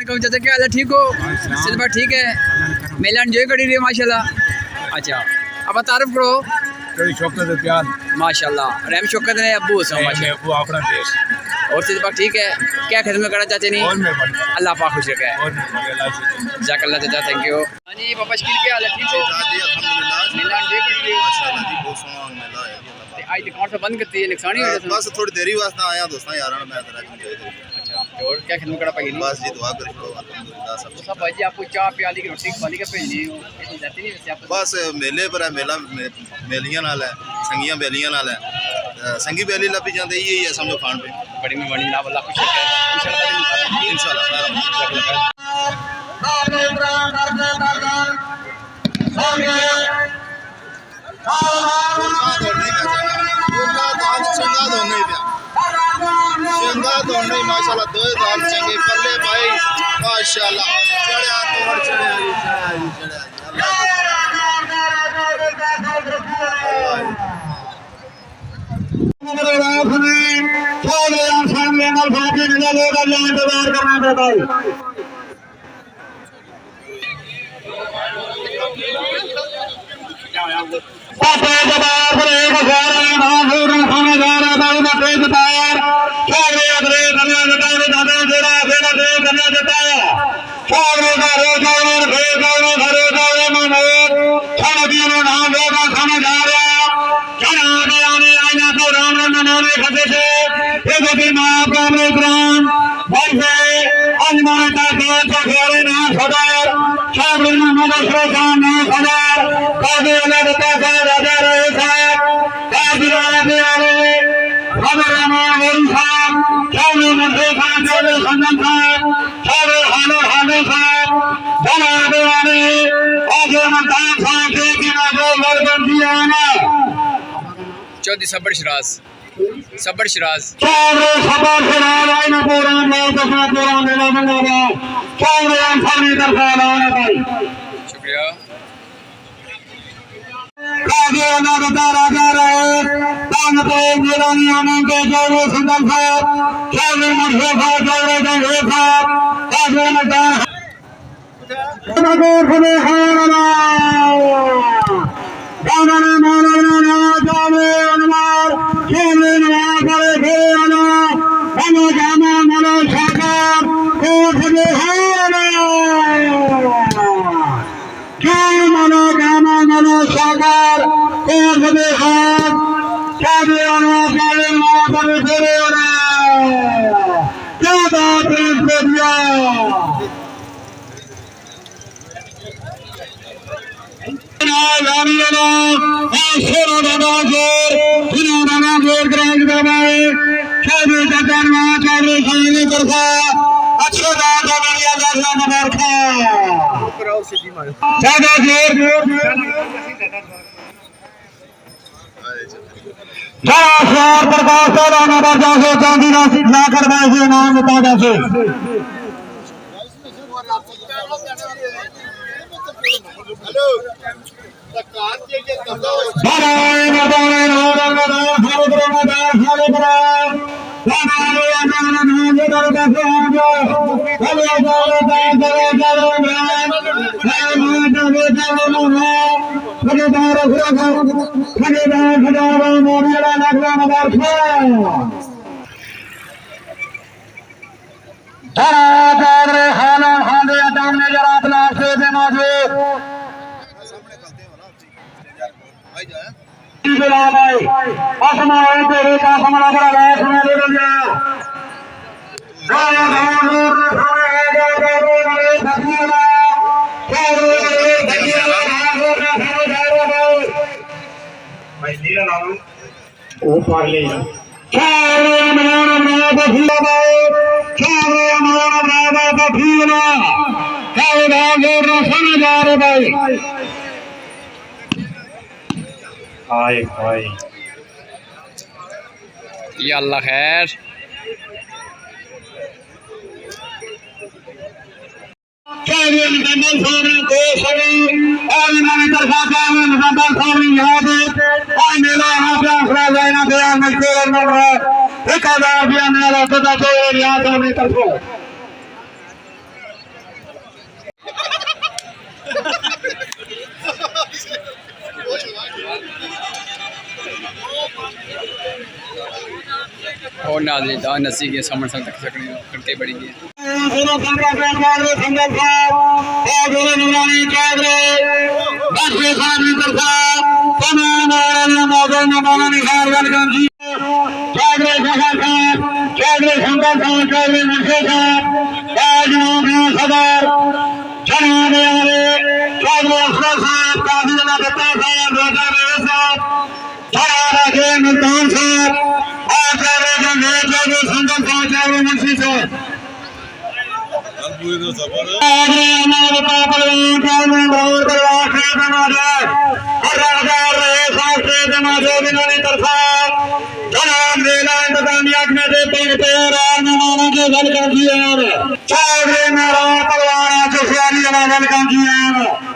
चाचा क्या हाल है, ठीक हो? सिलवा ठीक है, मेला एंजॉय कर रही है माशाल्लाह। अच्छा अब तारीफ करो। शौकत प्यार माशाल्लाह, रहम शौकत ने अब्बू और सिलवा ठीक है। क्या खिदमत करा चाचा ने? अल्लाह पाक खुश रखे। जज़ाकल्लाह चाचा, थैंक यू। हाँ जी पापा शकील क्या हाल है, ठीक हो? मेला एंजॉय कर रही हो? आज दुकान से बंद करती है, नुकसान ही हो जाता है। बस थोड़ी देरी वास्ते आया दोस्तों यार मैं तेरा एंजॉय करूं। अच्छा और क्या खिदमत करा पाई? बस जी दुआ कर छोड़ो अल्हम्दुलिल्लाह सब भाई जी आपको चाय प्याली की रोटी पानी का भेजनी हो जाती नहीं वैसे आप? बस मेले पर है, मेला मेलियां नाल है, संगियां बेलियां नाल है, संगी बेली लपी जाते यही है समझो खान पे। बड़ी मेहरबानी जनाब, अल्लाह खुश रखे इंशाल्लाह। माशाल्लाह 2000 चंगे पल्ले भाई माशाल्लाह चढ़िया तोड़ चढ़िया चौधरी सबर शराज शुक्रिया। या अल्लाह खैर। नाल नसी गए सामने संग तक सकने कड़के बड़ी गए Chowdhury Naran Palwan, Josiari Naran Ganji